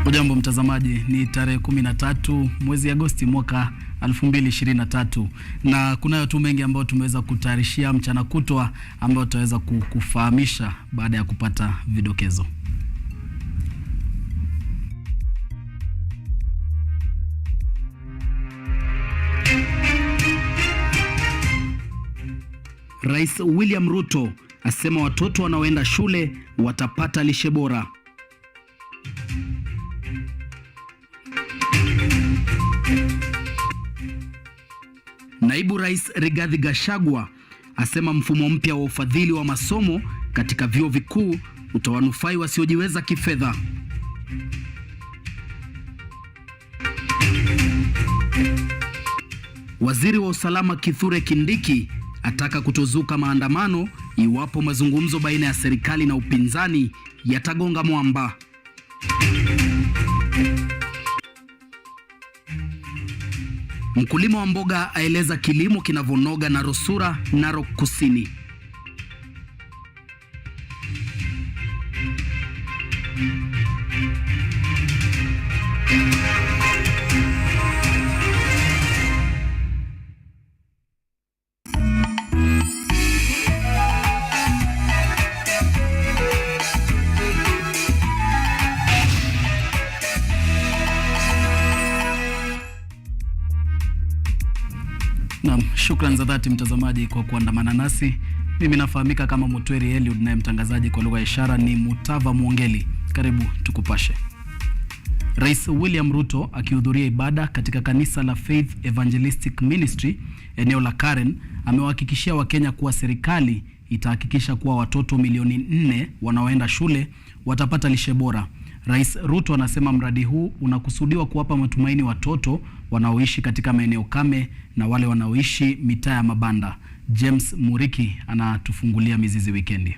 Hujambo mtazamaji, ni tarehe 13 mwezi Agosti mwaka 2023 na kunayo tu mengi ambayo tumeweza kutayarishia mchana kutwa ambayo tutaweza kufahamisha baada ya kupata vidokezo. Rais William Ruto asema watoto wanaoenda shule watapata lishe bora. Naibu Rais Rigathi Gachagua asema mfumo mpya wa ufadhili wa masomo katika vyuo vikuu utawanufai wasiojiweza kifedha. Waziri wa usalama Kithure Kindiki ataka kutozuka maandamano iwapo mazungumzo baina ya serikali na upinzani yatagonga mwamba. Mkulima wa mboga aeleza kilimo kinavonoga na Rosura, Narok Kusini. Shukrani za dhati mtazamaji kwa kuandamana nasi. Mimi nafahamika kama Mutweri Eliud, naye mtangazaji kwa lugha ya ishara ni Mutava Mwongeli. Karibu tukupashe. Rais William Ruto akihudhuria ibada katika kanisa la Faith Evangelistic Ministry eneo la Karen amewahakikishia Wakenya kuwa serikali itahakikisha kuwa watoto milioni 4 wanaoenda shule watapata lishe bora. Rais Ruto anasema mradi huu unakusudiwa kuwapa matumaini watoto wanaoishi katika maeneo kame na wale wanaoishi mitaa ya mabanda. James Muriki anatufungulia Mizizi Wikendi.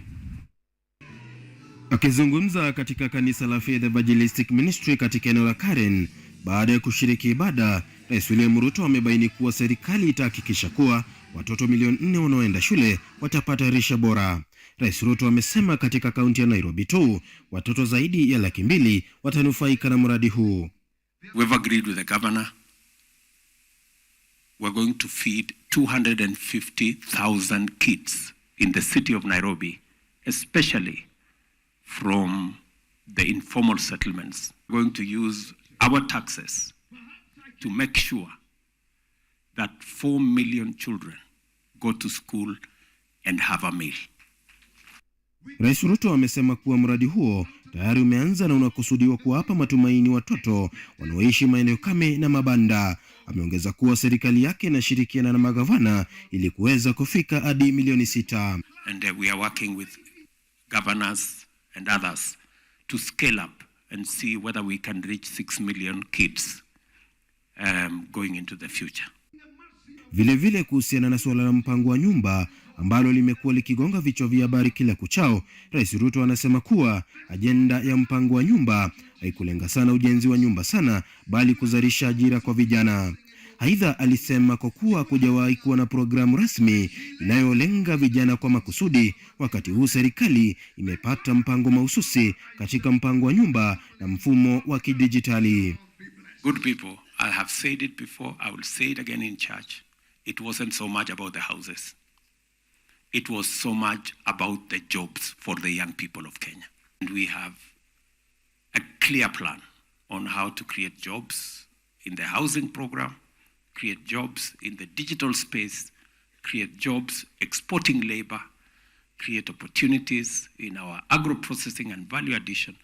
Akizungumza katika kanisa la Faith Evangelistic Ministry katika eneo la Karen baada ya kushiriki ibada, Rais William Ruto amebaini kuwa serikali itahakikisha kuwa watoto milioni 4 wanaoenda shule watapata lishe bora. Rais Ruto amesema katika kaunti ya Nairobi tu watoto zaidi ya 200,000 watanufaika na mradi huu. We've agreed with the governor. We're going to feed 250,000 kids in the city of Nairobi, especially from the informal settlements. We're going to use our taxes to make sure that 4 million children go to school and have a meal. Rais Ruto amesema kuwa mradi huo tayari umeanza na unakusudiwa kuwapa matumaini watoto wanaoishi maeneo kame na mabanda. Ameongeza kuwa serikali yake inashirikiana na magavana ili kuweza kufika hadi milioni 6. And we are working with governors and others to scale up and see whether we can reach 6 million kids going into the future. Vile kuhusiana na suala la mpango wa nyumba ambalo limekuwa likigonga vichwa vya habari kila kuchao, Rais Ruto anasema kuwa ajenda ya mpango wa nyumba haikulenga sana ujenzi wa nyumba sana, bali kuzalisha ajira kwa vijana. Aidha, alisema kwa kuwa kujawahi kuwa na programu rasmi inayolenga vijana kwa makusudi, wakati huu serikali imepata mpango mahususi katika mpango wa nyumba na mfumo wa kidijitali. Good people, I have said it before, I will say it again in church. It wasn't so much about the houses. It was so much about the jobs for the young people of Kenya. And we have a clear plan on how to create jobs in the housing program, create jobs in the digital space, create jobs exporting labor, create opportunities in our agro-processing and value addition.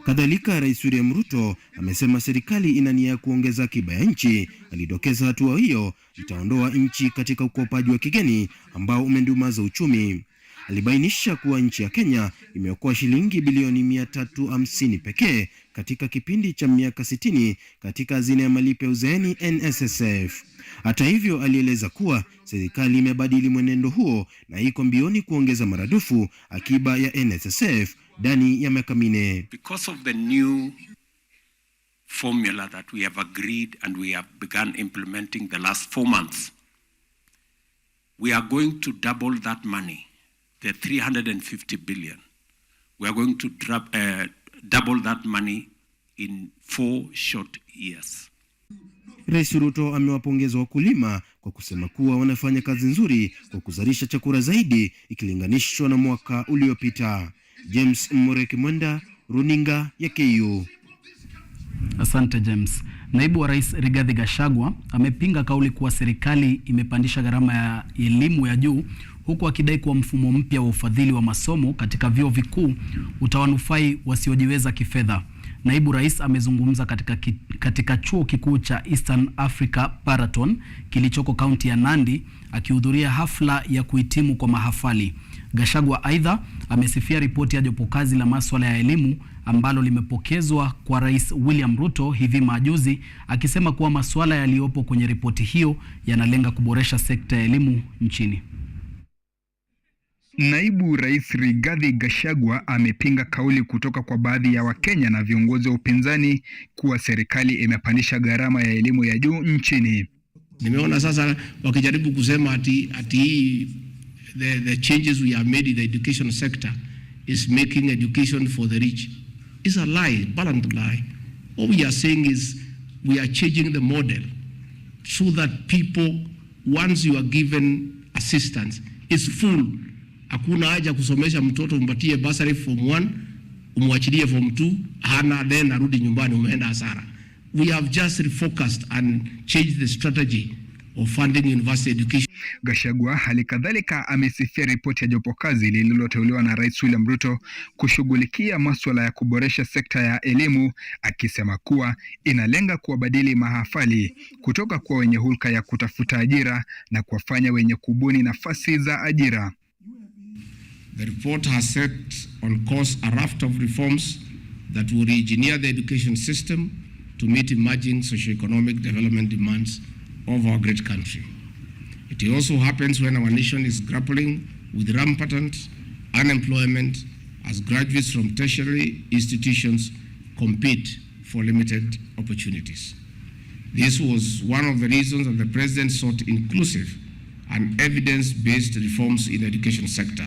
Kadhalika, Rais William Ruto amesema serikali ina nia ya kuongeza akiba ya nchi. Alidokeza hatua hiyo itaondoa nchi katika ukopaji wa kigeni ambao umendumaza uchumi. Alibainisha kuwa nchi ya Kenya imeokoa shilingi bilioni 350 pekee katika kipindi cha miaka 60 katika hazina ya malipo ya uzeeni NSSF. Hata hivyo, alieleza kuwa serikali imebadili mwenendo huo na iko mbioni kuongeza maradufu akiba ya NSSF ndani ya miaka 4. Because of the new formula that we have agreed and we have begun implementing the last 4 months, we are going to double that money, the 350 billion. We are going to double that money in 4 short years. Rais Ruto amewapongeza wakulima kwa kusema kuwa wanafanya kazi nzuri kwa kuzalisha chakula zaidi ikilinganishwa na mwaka uliopita. James Mureki Mwenda, Runinga ya KU. Asante James. Naibu wa Rais Rigathi Gachagua amepinga kauli kuwa serikali imepandisha gharama ya elimu ya juu, huku akidai kuwa mfumo mpya wa ufadhili wa masomo katika vyuo vikuu utawanufai wasiojiweza kifedha. Naibu Rais amezungumza katika chuo kikuu cha Eastern Africa Paraton kilichoko kaunti ya Nandi akihudhuria hafla ya kuhitimu kwa mahafali. Gachagua aidha amesifia ripoti ya jopo kazi la masuala ya elimu ambalo limepokezwa kwa Rais William Ruto hivi majuzi, akisema kuwa masuala yaliyopo kwenye ripoti hiyo yanalenga kuboresha sekta ya elimu nchini. Naibu Rais Rigathi Gachagua amepinga kauli kutoka kwa baadhi ya Wakenya na viongozi wa upinzani kuwa serikali imepandisha gharama ya elimu ya juu nchini. Nimeona sasa wakijaribu kusema ati the changes we have made in the education sector is making education for the rich. It's a lie, blatant lie. What we are saying is we are changing the model so that people, once you are given assistance, it's full. Hakuna haja kusomesha mtoto umpatie bursary form 1, umwachilie form 2, hana then arudi nyumbani umeenda hasara. We have just refocused and changed the strategy of funding university education. Gachagua halikadhalika amesifia ripoti ya jopo kazi lililoteuliwa na Rais William Ruto kushughulikia masuala ya kuboresha sekta ya elimu, akisema kuwa inalenga kuwabadili mahafali kutoka kwa wenye hulka ya kutafuta ajira na kuwafanya wenye kubuni nafasi za ajira. The report has set on course a raft of reforms that will re-engineer the education system to meet emerging socio-economic development demands of our great country. It also happens when our nation is grappling with rampant unemployment as graduates from tertiary institutions compete for limited opportunities. This was one of the reasons that the President sought inclusive and evidence-based reforms in the education sector.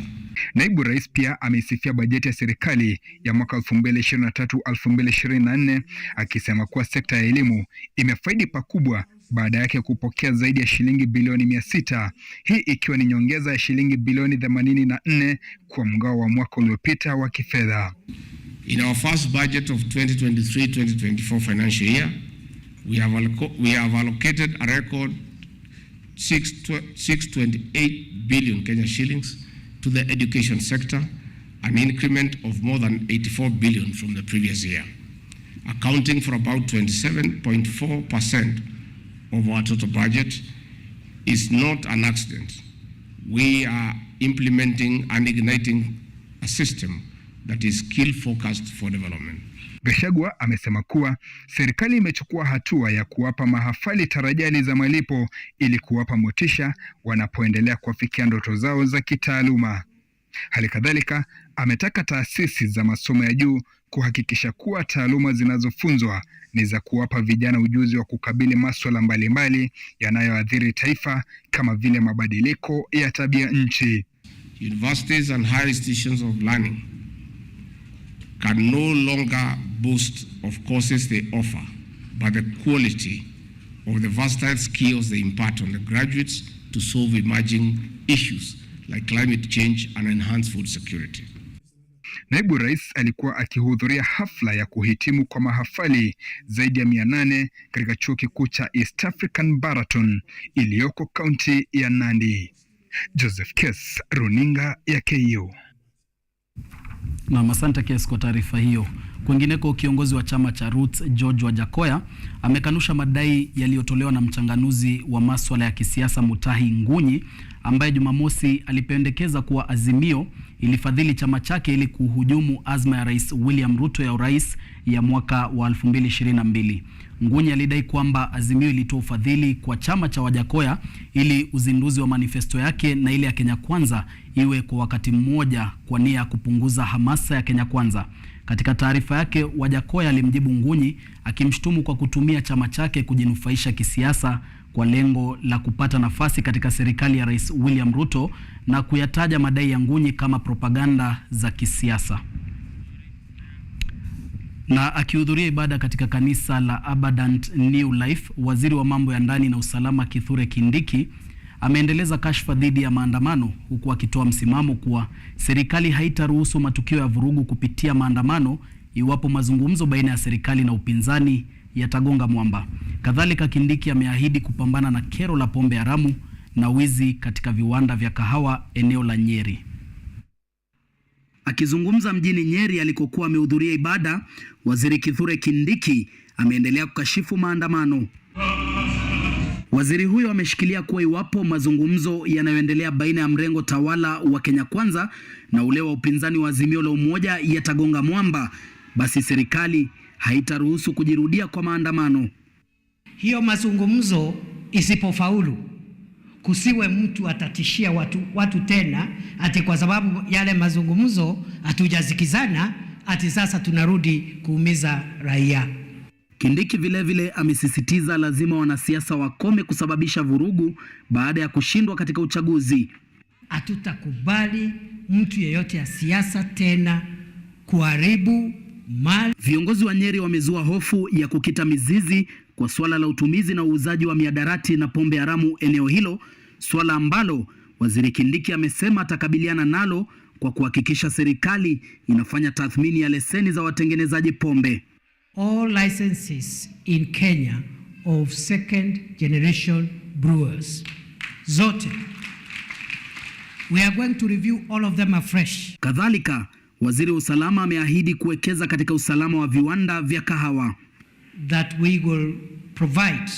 Naibu Rais pia amesifia bajeti ya serikali ya mwaka 2023-2024 akisema kuwa sekta ya elimu imefaidi pakubwa baada yake kupokea zaidi ya shilingi bilioni 600, hii ikiwa ni nyongeza ya shilingi bilioni 84 kwa mgao wa mwaka uliopita wa kifedha. In our first budget of 2023-2024 financial year, we have allocated a record 628 billion Kenya shillings to the education sector, an increment of more than 84 billion from the previous year, accounting for about 27.4% of our total budget. Is not an accident. We are implementing and igniting a system that is skill focused for development. Gachagua amesema kuwa serikali imechukua hatua ya kuwapa mahafali tarajali za malipo ili kuwapa motisha wanapoendelea kufikia ndoto zao za kitaaluma. Halikadhalika ametaka taasisi za masomo ya juu kuhakikisha kuwa taaluma zinazofunzwa ni za kuwapa vijana ujuzi wa kukabili masuala mbalimbali yanayoathiri taifa kama vile mabadiliko ya tabia nchi. Universities and higher institutions of learning can no longer boast of courses they offer, but the quality of the versatile skills they impart on the graduates to solve emerging issues like climate change and enhanced food security. Naibu Rais alikuwa akihudhuria hafla ya kuhitimu kwa mahafali zaidi ya 800 katika chuo kikuu cha East African Paraton iliyoko kaunti ya Nandi. Joseph Kes, Runinga ya KU. Na asante Kes kwa taarifa hiyo. Kwingineko, kiongozi wa chama cha Roots George Wajackoya amekanusha madai yaliyotolewa na mchanganuzi wa masuala ya kisiasa Mutahi Ngunyi ambaye Jumamosi alipendekeza kuwa Azimio ilifadhili chama chake ili kuhujumu azma ya Rais William Ruto ya urais ya mwaka wa 2022. Ngunyi alidai kwamba Azimio ilitoa ufadhili kwa chama cha Wajackoya ili uzinduzi wa manifesto yake na ile ya Kenya Kwanza iwe kwa wakati mmoja kwa nia ya kupunguza hamasa ya Kenya Kwanza. Katika taarifa yake, Wajackoya alimjibu Ngunyi akimshtumu kwa kutumia chama chake kujinufaisha kisiasa kwa lengo la kupata nafasi katika serikali ya Rais William Ruto na kuyataja madai ya Ngunyi kama propaganda za kisiasa. Na akihudhuria ibada katika kanisa la Abundant New Life, waziri wa mambo ya ndani na usalama Kithure Kindiki ameendeleza kashfa dhidi ya maandamano, huku akitoa msimamo kuwa serikali haitaruhusu matukio ya vurugu kupitia maandamano iwapo mazungumzo baina ya serikali na upinzani yatagonga mwamba. Kadhalika, Kindiki ameahidi kupambana na kero la pombe haramu na wizi katika viwanda vya kahawa eneo la Nyeri. Akizungumza mjini Nyeri alikokuwa amehudhuria ibada, waziri Kithure Kindiki ameendelea kukashifu maandamano. Waziri huyo ameshikilia kuwa iwapo mazungumzo yanayoendelea baina ya mrengo tawala wa Kenya Kwanza na ule wa upinzani wa Azimio la Umoja yatagonga mwamba, basi serikali haitaruhusu kujirudia kwa maandamano. Hiyo mazungumzo isipofaulu, kusiwe mtu atatishia watu tena ati kwa sababu yale mazungumzo hatujazikizana ati sasa tunarudi kuumiza raia. Kindiki vile amesisitiza lazima wanasiasa wakome kusababisha vurugu baada ya kushindwa katika uchaguzi. Hatutakubali mtu yeyote ya siasa tena kuharibu mali. Viongozi wa Nyeri wamezua hofu ya kukita mizizi kwa swala la utumizi na uuzaji wa miadarati na pombe haramu eneo hilo, swala ambalo waziri Kindiki amesema atakabiliana nalo kwa kuhakikisha serikali inafanya tathmini ya leseni za watengenezaji pombe. All licenses in Kenya of second generation brewers, zote, we are going to review all of them afresh. Kadhalika, waziri wa usalama ameahidi kuwekeza katika usalama wa viwanda vya kahawa. That we will provide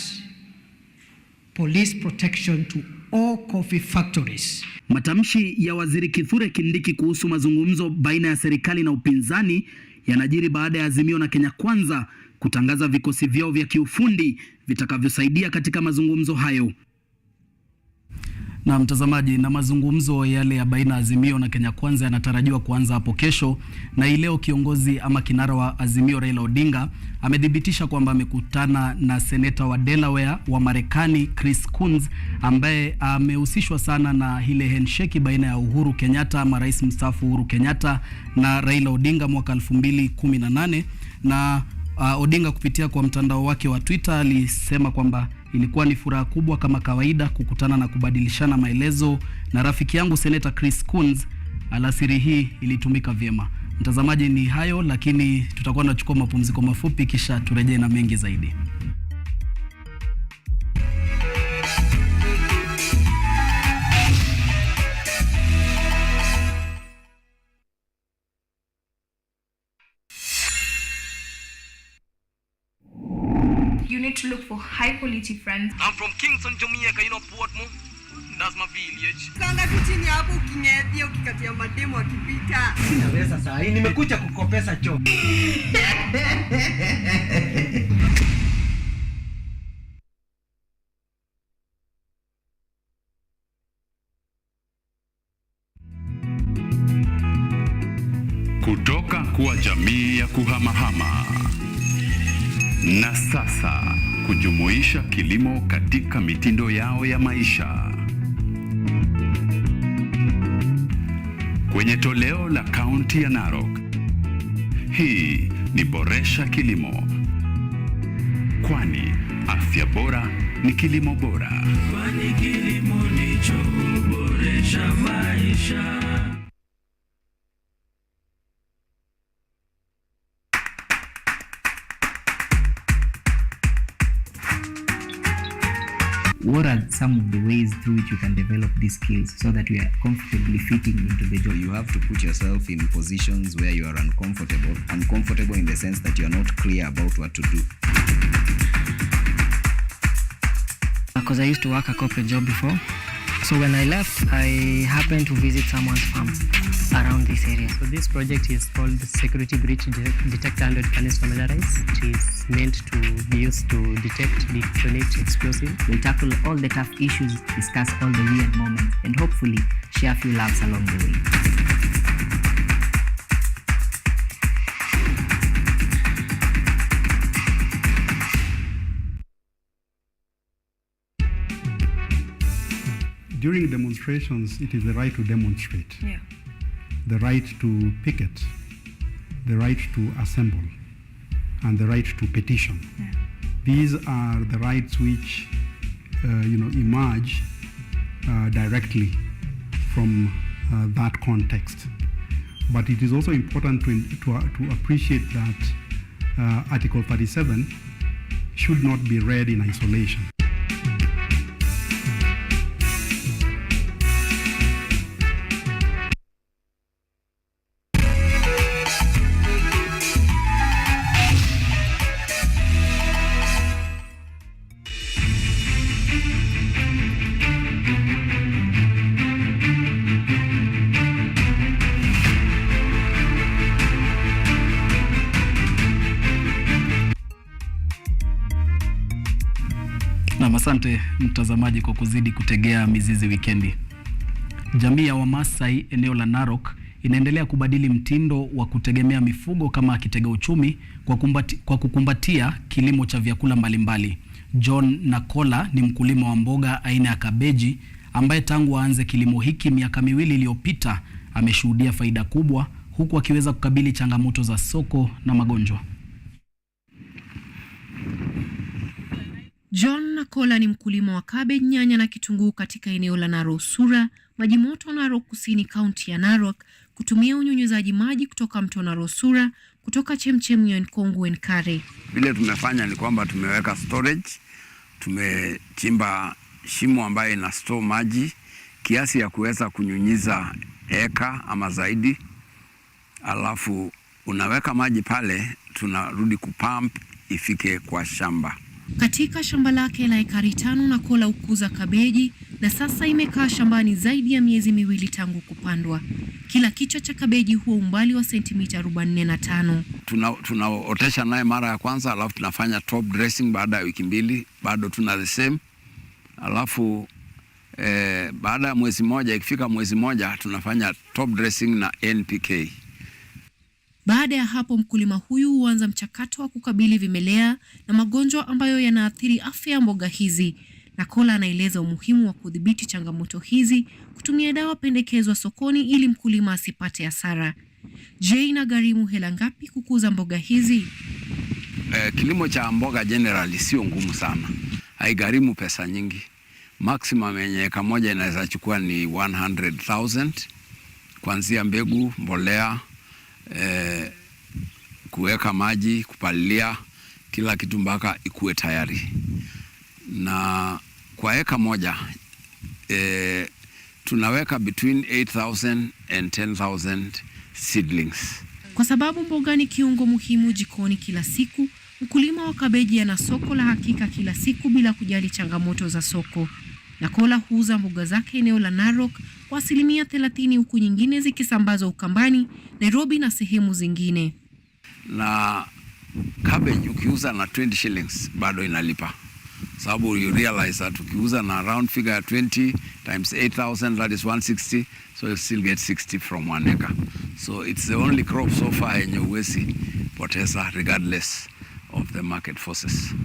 police protection to all coffee factories. Matamshi ya waziri Kithure Kindiki kuhusu mazungumzo baina ya serikali na upinzani yanajiri baada ya Azimio na Kenya Kwanza kutangaza vikosi vyao vya kiufundi vitakavyosaidia katika mazungumzo hayo. Na mtazamaji, na mazungumzo yale ya baina ya Azimio na Kenya Kwanza yanatarajiwa kuanza hapo kesho, na leo kiongozi ama kinara wa Azimio Raila Odinga amedhibitisha kwamba amekutana na seneta wa Delaware wa Marekani Chris Coons, ambaye amehusishwa sana na ile handshake baina ya Uhuru Kenyatta ama rais mstaafu Uhuru Kenyatta na Raila Odinga mwaka 2018. Na Odinga kupitia kwa mtandao wake wa Twitter alisema kwamba ilikuwa ni furaha kubwa kama kawaida kukutana na kubadilishana maelezo na rafiki yangu Senator Chris Coons. Alasiri hii ilitumika vyema. Mtazamaji, ni hayo, lakini tutakuwa tunachukua mapumziko mafupi kisha turejee na mengi zaidi. You need to look for high quality friends. I'm from Kingston, Jamaica, you know Portmore. That's my village. Kanga kichini hapo ukingedia ukikatia mademo akipita. Sina pesa saa hii, nimekuja kukopesa choo. Kutoka kuwa jamii ya kuhamahama na sasa kujumuisha kilimo katika mitindo yao ya maisha. Kwenye toleo la kaunti ya Narok, hii ni Boresha Kilimo, kwani afya bora ni kilimo bora. Kwani kilimo ndicho huboresha maisha. What are some of the ways through which you can develop these skills so that you are comfortably fitting into the job? You have to put yourself in positions where you are uncomfortable in the sense that you are not clear about what to do. Because I used to work a corporate job before. So when I left, I happened to visit someone's farm around this area. So this project is called Security Breach Detector and Can Familiarize. It is meant to be used to detect, detonate explosive. We'll tackle all the tough issues, discuss all the weird moments, and hopefully share a few laughs along the way. During demonstrations, it is the right to demonstrate, Yeah. the right to picket, the right to assemble. and the right to petition. These are the rights which emerge directly from that context. But it is also important to appreciate that Article 37 should not be read in isolation. Asante mtazamaji kwa kuzidi kutegea Mizizi Wikendi. Jamii ya Wamasai eneo la Narok inaendelea kubadili mtindo wa kutegemea mifugo kama kitega uchumi kwa kukumbatia kilimo cha vyakula mbalimbali. John Nakola ni mkulima wa mboga aina ya kabeji ambaye tangu aanze kilimo hiki miaka 2 iliyopita ameshuhudia faida kubwa huku akiweza kukabili changamoto za soko na magonjwa. John Nakola ni mkulima wa cabbage, nyanya na kitunguu katika eneo la Narok Sura, Maji Moto, Narok Kusini, kaunti ya Narok, kutumia unyunyizaji maji kutoka mto Narok Sura kutoka chemchemu ya Nkongu Nkare. Vile tumefanya ni kwamba tumeweka storage, tumechimba shimo ambayo ina store maji kiasi ya kuweza kunyunyiza eka ama zaidi. Alafu unaweka maji pale, tunarudi kupump ifike kwa shamba. Katika shamba lake la ekari 5 Nakola ukuza kabeji na sasa imekaa shambani zaidi ya miezi 2 tangu kupandwa. Kila kichwa cha kabeji huwa umbali wa sentimita 45. Tunaotesha naye mara ya kwanza, alafu tunafanya top dressing baada ya wiki 2, bado tuna the same. Alafu baada ya mwezi moja, ikifika mwezi moja tunafanya top dressing na NPK. Baada ya hapo mkulima huyu huanza mchakato wa kukabili vimelea na magonjwa ambayo yanaathiri afya ya mboga hizi. Nakola anaeleza umuhimu wa kudhibiti changamoto hizi, kutumia dawa pendekezwa sokoni ili mkulima asipate hasara. Je, inagharimu hela ngapi kukuza mboga hizi? Kilimo cha mboga generally sio ngumu sana. Haigharimu pesa nyingi. Maximum yenye eka moja inaweza chukua ni 100,000 kuanzia mbegu, mbolea, kuweka maji, kupalilia, kila kitu mpaka ikuwe tayari. Na kwa eka moja tunaweka between 8,000 and 10,000 seedlings. Kwa sababu mboga ni kiungo muhimu jikoni kila siku, mkulima wa kabeji ana soko la hakika kila siku bila kujali changamoto za soko. Nakola huuza mboga zake eneo la Narok kwa 30% huku nyingine zikisambazwa Ukambani, Nairobi na sehemu zingine. Na cabbage ukiuza na 20 shillings bado inalipa. Sababu you realize that ukiuza na round figure 20 times 8,000, that is 160, so you still get 60 from 1 acre. So it's the only crop so far yenye uwezi poteza regardless of the market forces.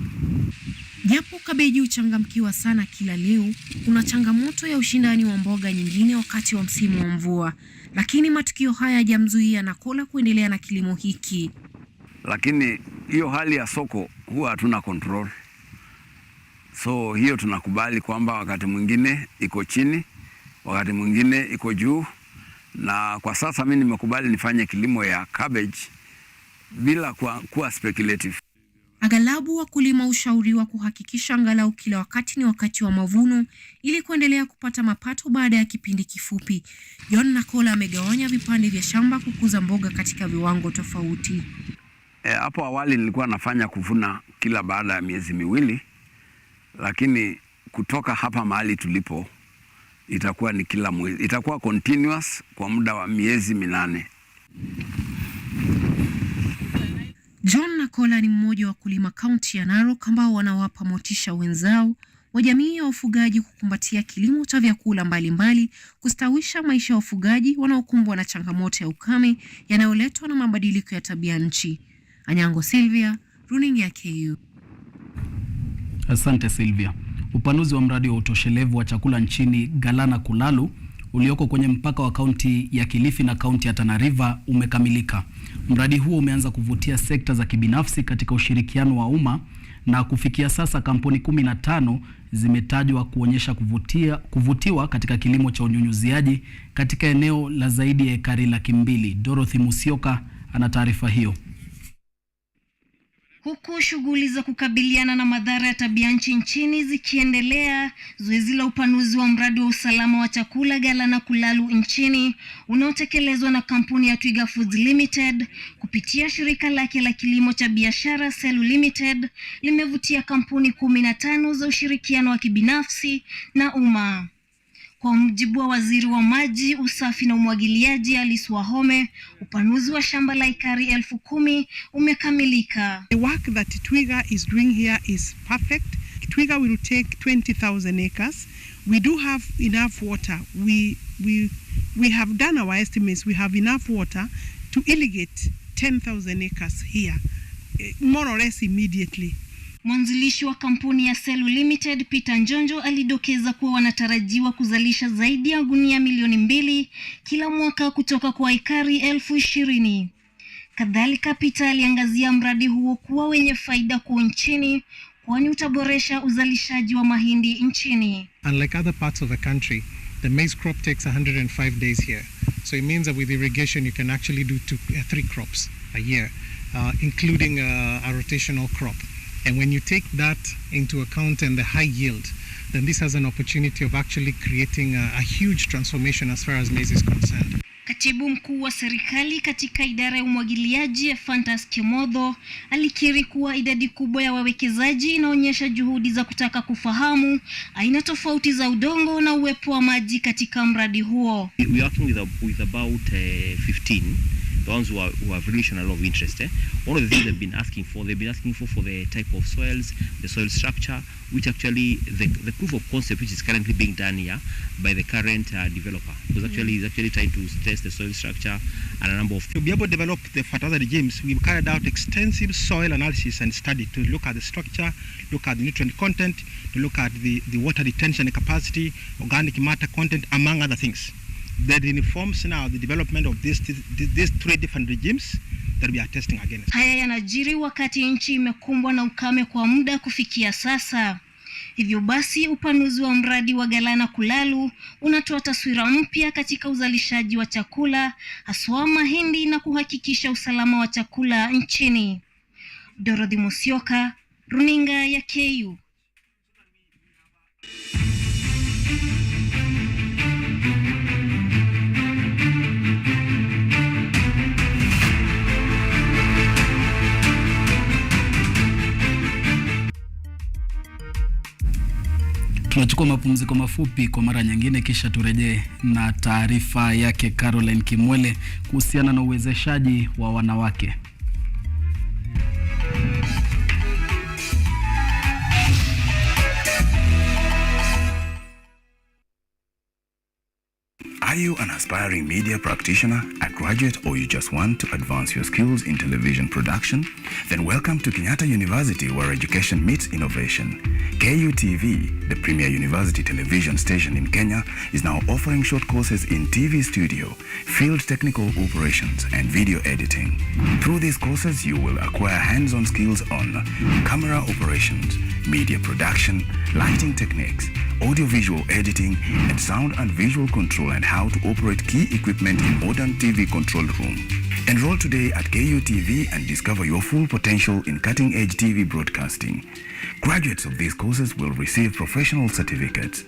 Japo kabeji uchangamkiwa sana kila leo, kuna changamoto ya ushindani wa mboga nyingine wakati wa msimu wa mvua. Lakini matukio haya hajamzuia Nakola kuendelea na kilimo hiki. Lakini hiyo hali ya soko huwa hatuna control. So hiyo tunakubali kwamba wakati mwingine iko chini, wakati mwingine iko juu. Na kwa sasa mimi nimekubali nifanye kilimo ya cabbage bila kuwa speculative. Aghalabu wakulima ushauriwa kuhakikisha angalau kila wakati ni wakati wa mavuno ili kuendelea kupata mapato baada ya kipindi kifupi. John Nakola amegawanya vipande vya shamba kukuza mboga katika viwango tofauti. Hapo awali nilikuwa nafanya kuvuna kila baada ya miezi 2, lakini kutoka hapa mahali tulipo itakuwa ni kila mwezi, itakuwa continuous kwa muda wa miezi 8. John Nakola ni mmoja wa kulima kaunti ya Narok ambao wanawapa motisha wenzao wa jamii ya wafugaji kukumbatia kilimo cha vyakula mbalimbali, kustawisha maisha ya wafugaji wanaokumbwa na changamoto ya ukame yanayoletwa na mabadiliko ya tabia nchi. Anyango Sylvia, runinga ya KU. Asante Sylvia. Upanuzi wa mradi wa utoshelevu wa chakula nchini Galana Kulalu ulioko kwenye mpaka wa kaunti ya Kilifi na kaunti ya Tana River umekamilika. Mradi huo umeanza kuvutia sekta za kibinafsi katika ushirikiano wa umma, na kufikia sasa kampuni 15 zimetajwa kuonyesha kuvutiwa katika kilimo cha unyunyuziaji katika eneo la zaidi ya ekari 200,000. Dorothy Musioka ana taarifa hiyo. Huku shughuli za kukabiliana na madhara ya tabia nchi nchini zikiendelea, zoezi la upanuzi wa mradi wa usalama wa chakula ghala na kulalu nchini unaotekelezwa na kampuni ya Twiga Foods Limited kupitia shirika lake la kilimo cha biashara Selu Limited limevutia kampuni 15 za ushirikiano wa kibinafsi na umma. Kwa mujibu wa waziri wa maji, usafi na umwagiliaji Alice Wahome, upanuzi wa shamba la ekari 10,000 umekamilika. The work that Twiga is doing here is perfect. Twiga will take 20,000 acres. We do have enough water. We have done our estimates. We have enough water to irrigate 10,000 acres here, more or less immediately. Mwanzilishi wa kampuni ya Selu Limited Peter Njonjo alidokeza kuwa wanatarajiwa kuzalisha zaidi ya gunia milioni 2 kila mwaka kutoka kwa ekari 20,000. Kadhalika Peter aliangazia mradi huo kuwa wenye faida kwa nchini, kwani utaboresha uzalishaji wa mahindi nchini. Unlike other parts of the country, the maize crop takes 105 days here. So it means that with irrigation you can actually do 3 crops a year, including a rotational crop. And when you take that into account and the high yield, then this has an opportunity of actually creating a huge transformation as far as maize is concerned. Katibu mkuu wa serikali katika idara ya umwagiliaji Fantas Kimodho alikiri kuwa idadi kubwa ya wawekezaji inaonyesha juhudi za kutaka kufahamu aina tofauti za udongo na uwepo wa maji katika mradi huo. We are working with about 15. The ones who have really shown a lot of interest. One of the things they've been asking for the type of soils, the soil structure, which actually the proof of concept which is currently being done here by the current developer, because actually is actually trying to test the soil structure and a number of. To be able to develop the fertilizer regimes, we've carried out extensive soil analysis and study to look at the structure, look at the nutrient content, to look at the water retention capacity, organic matter content, among other things. That informs now the development of these 3 different regimes that we are testing against. Haya yanajiri wakati nchi imekumbwa na ukame kwa muda kufikia sasa. Hivyo basi upanuzi wa mradi wa ghala na kulalu unatoa taswira mpya katika uzalishaji wa chakula, haswa mahindi, na kuhakikisha usalama wa chakula nchini. Dorothy Musioka, Runinga ya KU. Tunachukua mapumziko mafupi kwa mara nyingine, kisha turejee na taarifa yake Caroline Kimwele kuhusiana na uwezeshaji wa wanawake. Are you an aspiring media practitioner, a graduate, or you just want to advance your skills in television production? Then welcome to Kenyatta University, where education meets innovation. KUTV, the premier university television station in Kenya, is now offering short courses in TV studio, field technical operations, and video editing. Through these courses, you will acquire hands-on skills on camera operations, media production, lighting techniques, audio-visual editing, and sound and visual control, and how to operate key equipment in modern TV control room. Enroll today at KUTV and discover your full potential in cutting-edge TV broadcasting. Graduates of these courses will receive professional certificates.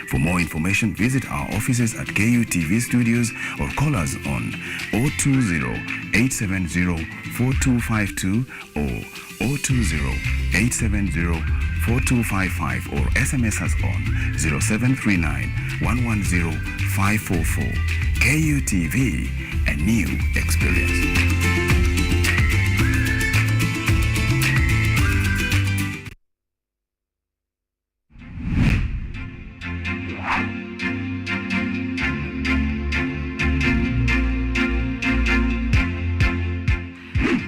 For more information, visit our offices at KUTV Studios or call us on 020-870-4252 or 020-870-4255 or SMS us on 0739-110-544. KUTV, a new experience.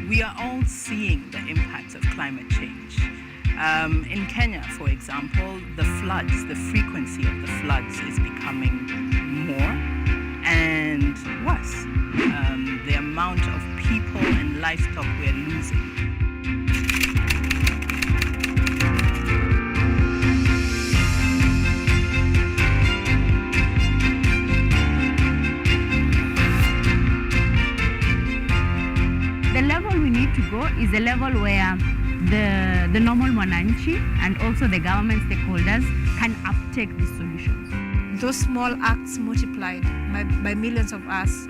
We are all seeing the impacts of climate change. In Kenya, for example, the frequency of the floods is becoming more and worse. The amount of people livestock we're losing. The level we need to go is a level where the normal mwananchi and also the government stakeholders can uptake these solutions. Those small acts multiplied by millions of us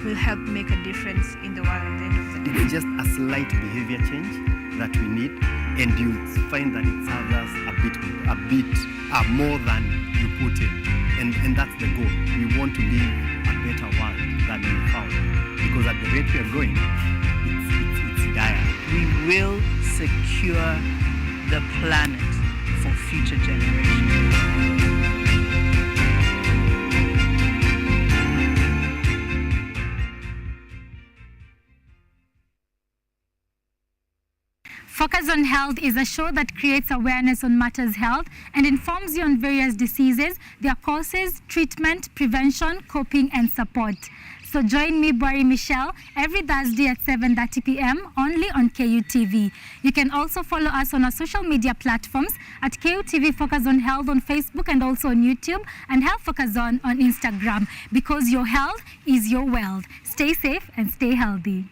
will help make a difference in the world at the end of the day. It's just a slight behavior change that we need, and you'll find that it serves us a bit more than you put in. And that's the goal. We want to live a better world than we found. Because at the rate we are going, it's dire. We will secure the planet for future generations. Focus on Health is a show that creates awareness on matters health and informs you on various diseases, their causes, treatment, prevention, coping, and support. So join me, Bwari Michelle, every Thursday at 7:30 p.m. only on KUTV. You can also follow us on our social media platforms at KUTV Focus on Health on Facebook and also on YouTube, and Health Focus on Instagram, because your health is your wealth. Stay safe and stay healthy.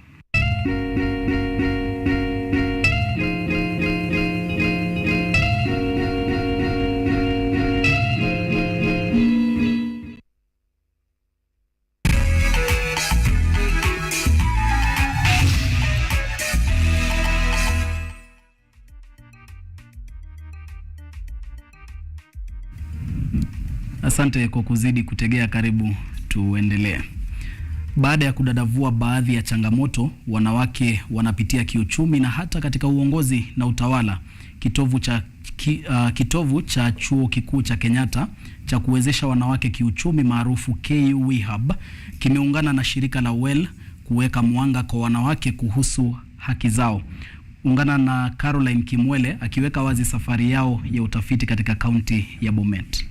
Asante kwa kuzidi kutegea, karibu tuendelee. Baada ya kudadavua baadhi ya changamoto wanawake wanapitia kiuchumi na hata katika uongozi na utawala, kitovu cha chuo kikuu cha Kenyatta cha kuwezesha wanawake kiuchumi maarufu KUWIHAB kimeungana na shirika la WELL kuweka mwanga kwa wanawake kuhusu haki zao. Ungana na Caroline Kimwele akiweka wazi safari yao ya utafiti katika kaunti ya Bomet.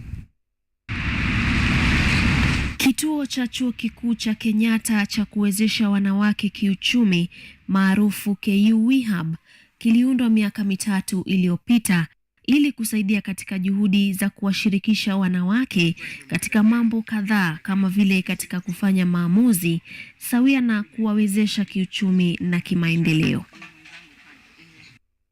Kituo cha chuo kikuu cha Kenyatta cha kuwezesha wanawake kiuchumi maarufu KUWIHAB kiliundwa miaka 3 iliyopita ili kusaidia katika juhudi za kuwashirikisha wanawake katika mambo kadhaa kama vile katika kufanya maamuzi sawia na kuwawezesha kiuchumi na kimaendeleo.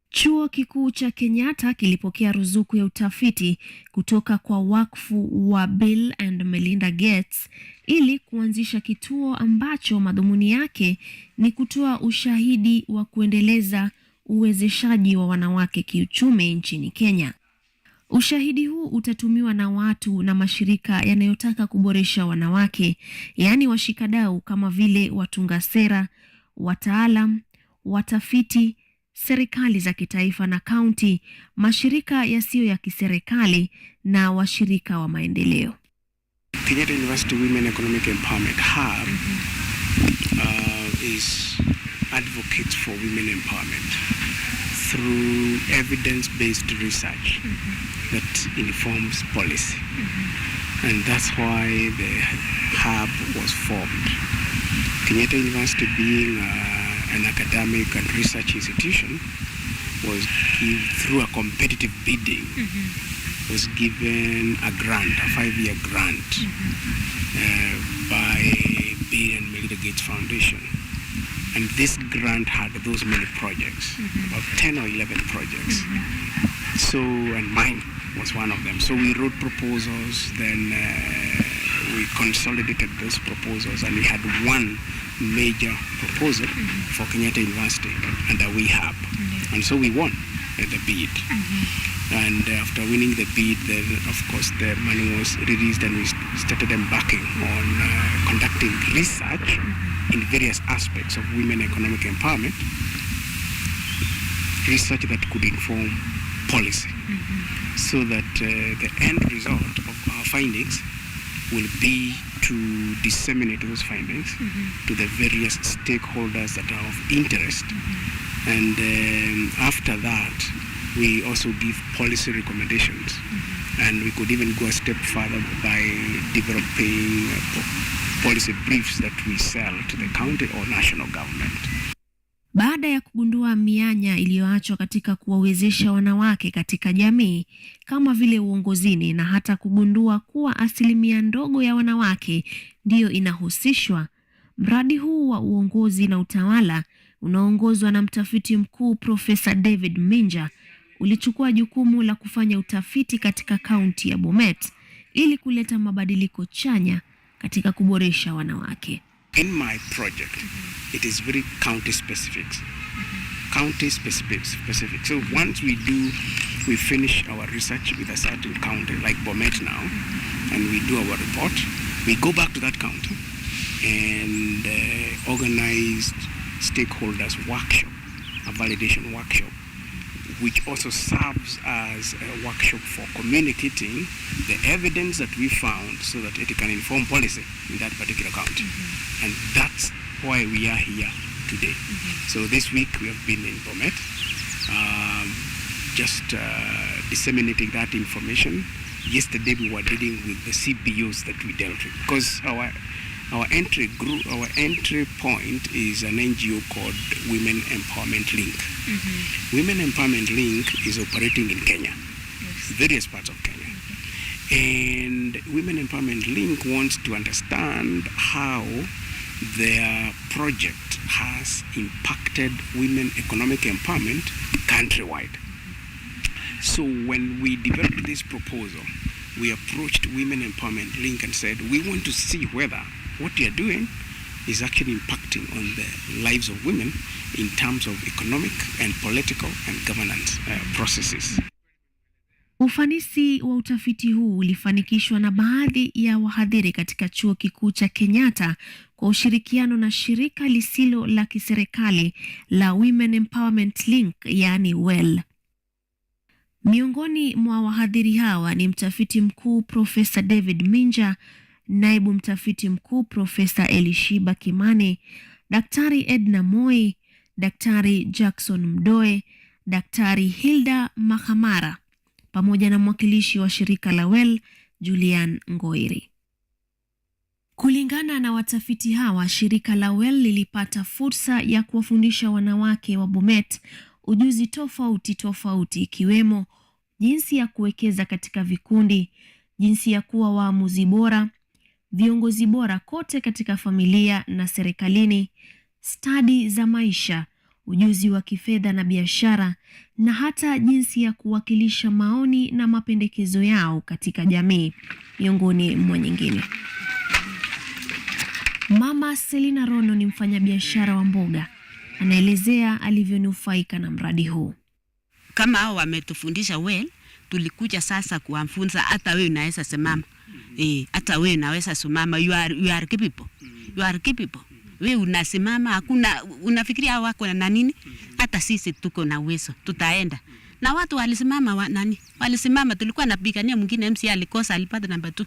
Chuo kikuu cha Kenyatta kilipokea ruzuku ya utafiti kutoka kwa wakfu wa Bill and Melinda Gates ili kuanzisha kituo ambacho madhumuni yake ni kutoa ushahidi wa kuendeleza uwezeshaji wa wanawake kiuchumi nchini Kenya. Ushahidi huu utatumiwa na watu na mashirika yanayotaka kuboresha wanawake, yaani washikadau kama vile watunga sera, wataalam, watafiti, serikali za kitaifa na kaunti, mashirika yasiyo ya kiserikali na washirika wa maendeleo. Kenyatta University Women Economic Empowerment Hub is advocates for women empowerment through evidence-based research that informs policy. And that's why the hub was formed. Kenyatta University, being an academic and research institution, was through a competitive bidding, was given a grant, a 5-year grant by Bill and Melinda Gates Foundation. And this grant had those many projects, about 10 or 11 projects. So, and mine was one of them. So we wrote proposals, then we consolidated those proposals, and we had one major proposal for Kenyatta University under WIHAB. And so we won the bid. And after winning the bid, then of course the money was released and we started embarking on conducting research in various aspects of women economic empowerment, research that could inform policy, so that the end result of our findings will be to disseminate those findings to the various stakeholders that are of interest. And after that, we also give policy recommendations. And we could even go a step further by developing policy briefs that we sell to the county or national government. Baada ya kugundua mianya iliyoachwa katika kuwawezesha wanawake katika jamii kama vile uongozini, na hata kugundua kuwa asilimia ndogo ya wanawake ndiyo inahusishwa, mradi huu wa uongozi na utawala unaongozwa na mtafiti mkuu Profesa David Minja ulichukua jukumu la kufanya utafiti katika kaunti ya Bomet ili kuleta mabadiliko chanya katika kuboresha wanawake. In my project, it is very county specific. County specific. So once we finish our research with a certain county, like Bomet now, and we do our report, we go back to that county and organize stakeholders workshop, a validation workshop, which also serves as a workshop for communicating the evidence that we found so that it can inform policy in that particular county. And that's why we are here today. So this week we have been in Bomet, disseminating that information. Yesterday we were dealing with the CBOs that we dealt with, because our entry point is an NGO called Women Empowerment Link. Women Empowerment Link is operating in Kenya, various parts of Kenya. And Women Empowerment Link wants to understand how their project has impacted women economic empowerment countrywide. So when we developed this proposal, we approached Women Empowerment Link and said, we want to see whether what you're doing is actually impacting on the lives of women in terms of economic and political and governance processes. Ufanisi wa utafiti huu ulifanikishwa na baadhi ya wahadhiri katika chuo kikuu cha Kenyatta kwa ushirikiano na shirika lisilo la kiserikali la Women Empowerment Link, yani WELL. Miongoni mwa wahadhiri hawa ni mtafiti mkuu Profesa David Minja, naibu mtafiti mkuu Profesa Elishiba Kimani, Daktari Edna Moi, Daktari Jackson Mdoe, Daktari Hilda Mahamara, pamoja na mwakilishi wa shirika la WELL Julian Ngoiri. Kulingana na watafiti hawa, shirika la WELL lilipata fursa ya kuwafundisha wanawake wa Bomet ujuzi tofauti ikiwemo jinsi ya kuwekeza katika vikundi, jinsi ya kuwa waamuzi bora, viongozi bora kote katika familia na serikalini, stadi za maisha, ujuzi wa kifedha na biashara, na hata jinsi ya kuwakilisha maoni na mapendekezo yao katika jamii, miongoni mwa nyingine. Mama Selina Rono ni mfanyabiashara wa mboga. Anaelezea alivyonufaika na mradi huu. Kama hao wametufundisha WELL, tulikuja sasa kuwafunza hata wewe unaweza simama. Hata wewe unaweza simama, you are capable. You are capable. Wewe unasimama, hakuna unafikiria hao wako na nini? Hata sisi tuko na uwezo, tutaenda. Na watu walisimama nani? Walisimama, tulikuwa napigania mwingine MC alikosa, alipata namba 2.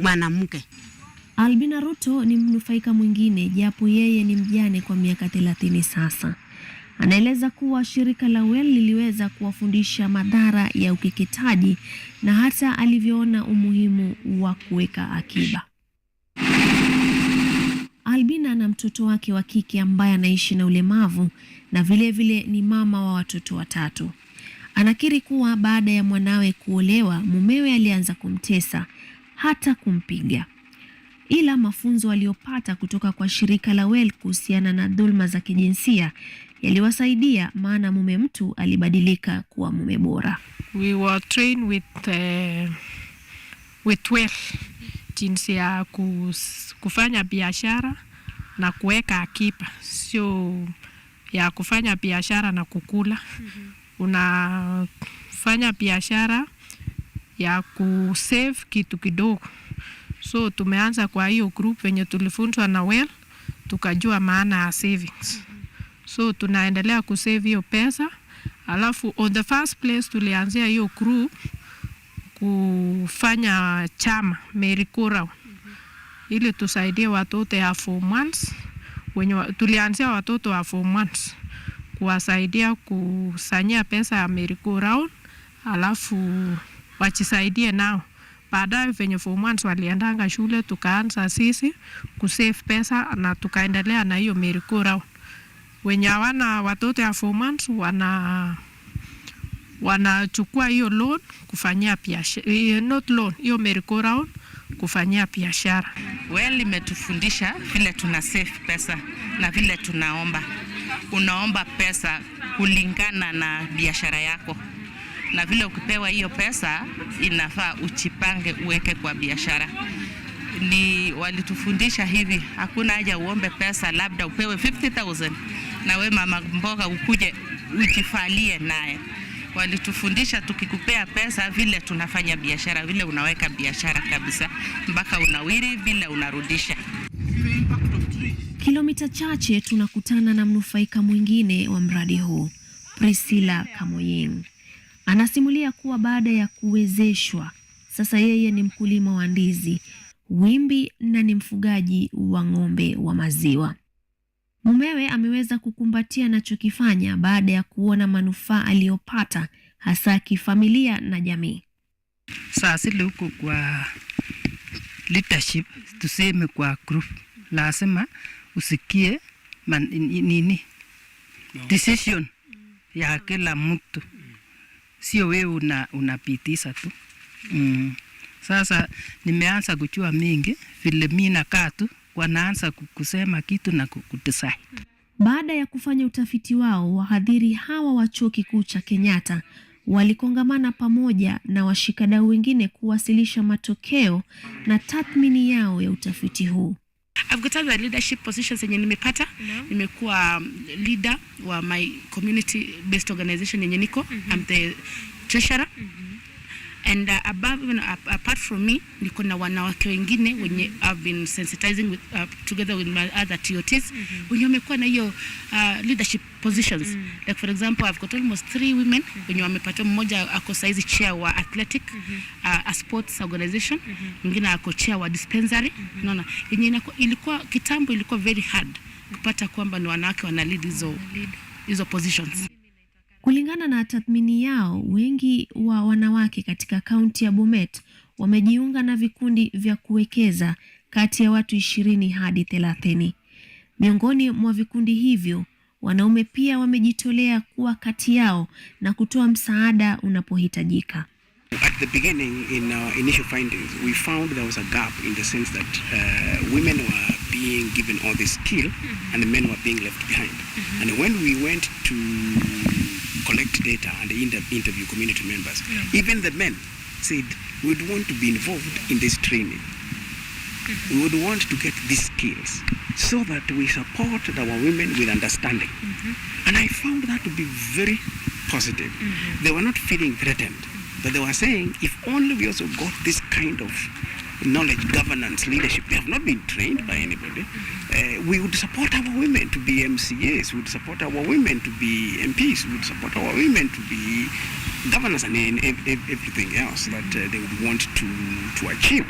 Mwanamke. Albina Ruto ni mnufaika mwingine, japo yeye ni mjane kwa miaka 30 sasa. Anaeleza kuwa shirika la WELL liliweza kuwafundisha madhara ya ukeketaji na hata alivyoona umuhimu wa kuweka akiba. Albina na mtoto wake wa kike ambaye anaishi na ulemavu na vile ni mama wa watoto 3. Anakiri kuwa baada ya mwanawe kuolewa, mumewe alianza kumtesa, hata kumpiga. Ila mafunzo aliyopata kutoka kwa shirika la WELL kuhusiana na dhulma za kijinsia yaliwasaidia, maana mume mtu alibadilika kuwa mume bora. We were trained with WELL jinsi ya kufanya biashara na kuweka akiba, sio ya kufanya biashara na kukula. Unafanya biashara ya kusave kitu kidogo. So tumeanza kwa hiyo group wenye tulifunzwa na WELL, tukajua maana ya savings. So tunaendelea kusave hiyo pesa. Alafu on the first place tulianzia hiyo group kufanya chama merry-go-round ili tusaidie watoto ya form 1s wenye tulianzia watoto wa form 1s kuwasaidia kusanyia pesa ya merry-go-round, alafu wachisaidie nao. Baadaye venye form 1s waliendanga shule, tukaanza sisi kusave pesa na tukaendelea na hiyo merry-go-round. Wenye hawana watoto ya 4 months wanachukua hiyo loan kufanyia biashara, not loan, hiyo merry-go-round kufanyia biashara. Well, imetufundisha vile tuna save pesa na vile tunaomba. Unaomba pesa kulingana na biashara yako. Na vile ukipewa hiyo pesa inafaa uchipange uweke kwa biashara. Ni walitufundisha hivi, hakuna haja uombe pesa labda upewe 50,000 na we mama mboga ukuje ujifalie naye. Walitufundisha tukikupea pesa vile tunafanya biashara, vile unaweka biashara kabisa mpaka unawiri, vile unarudisha. Kilomita chache tunakutana na mnufaika mwingine wa mradi huu, Priscilla Kamoyeng. Anasimulia kuwa baada ya kuwezeshwa, sasa yeye ni mkulima wa ndizi, wimbi na ni mfugaji wa ng'ombe wa maziwa. Mumewe ameweza kukumbatia anachokifanya baada ya kuona manufaa aliyopata hasa kifamilia na jamii. Sasa huko kwa leadership, tuseme kwa group, lazima usikie decision ya kila mtu, sio wewe unapitisha tu. Sasa nimeanza kujua mingi vile mimi nakaa tu wanaanza kusema kitu na kudecide. Baada ya kufanya utafiti wao, wahadhiri hawa wa chuo kikuu cha Kenyatta walikongamana pamoja na washikadau wengine kuwasilisha matokeo na tathmini yao ya utafiti huu. I've got other leadership positions yenye nimepata. Nimekuwa leader wa my community based organization yenye niko. I'm the treasurer. And apart from me, niko na wanawake wengine wenye I've been sensitizing with, together with my other TOTs, wenye wamekuwa na hiyo leadership positions. Like for example, I've got almost 3 women wenye wamepata, mmoja ako saizi chair wa athletic, a sports organization, mwingine ako chair wa dispensary. Unaona, yenye ilikuwa kitambo ilikuwa very hard kupata kwamba ni wanawake wana lead hizo positions. Kulingana na tathmini yao, wengi wa wanawake katika kaunti ya Bomet wamejiunga na vikundi vya kuwekeza kati ya watu 20 hadi 30. Miongoni mwa vikundi hivyo, wanaume pia wamejitolea kuwa kati yao na kutoa msaada unapohitajika. At the beginning, in our initial findings, we found there was a gap in the sense that women were being given all this skill and the men were being left behind. And when we went to collect data and interview community members, even the men said, we'd want to be involved in this training. We would want to get these skills so that we support our women with understanding. And I found that to be very positive. They were not feeling threatened, but they were saying, if only we also got this kind of knowledge, governance, leadership, we have not been trained by anybody, we would support our women to be MCAs, we would support our women to be MPs, we would support our women to be governors and everything else that they would want to achieve.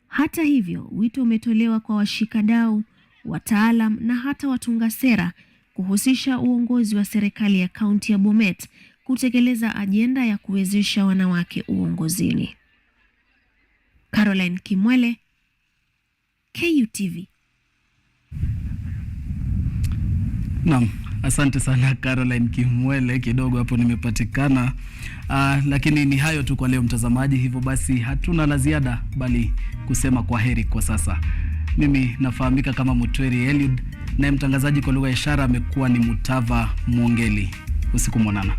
Hata hivyo, wito umetolewa kwa washikadau, wataalam na hata watunga sera kuhusisha uongozi wa serikali ya kaunti ya Bomet kutekeleza ajenda ya kuwezesha wanawake uongozini. Caroline Kimwele, KUTV. Naam, asante sana Caroline Kimwele, kidogo hapo nimepatikana. Lakini ni hayo tu kwa leo mtazamaji, hivyo basi hatuna la ziada bali kusema kwa heri kwa sasa. Mimi nafahamika kama Mutweri Eliud, na mtangazaji kwa lugha ya ishara amekuwa ni Mutava Mwongeli. Usiku mwanana.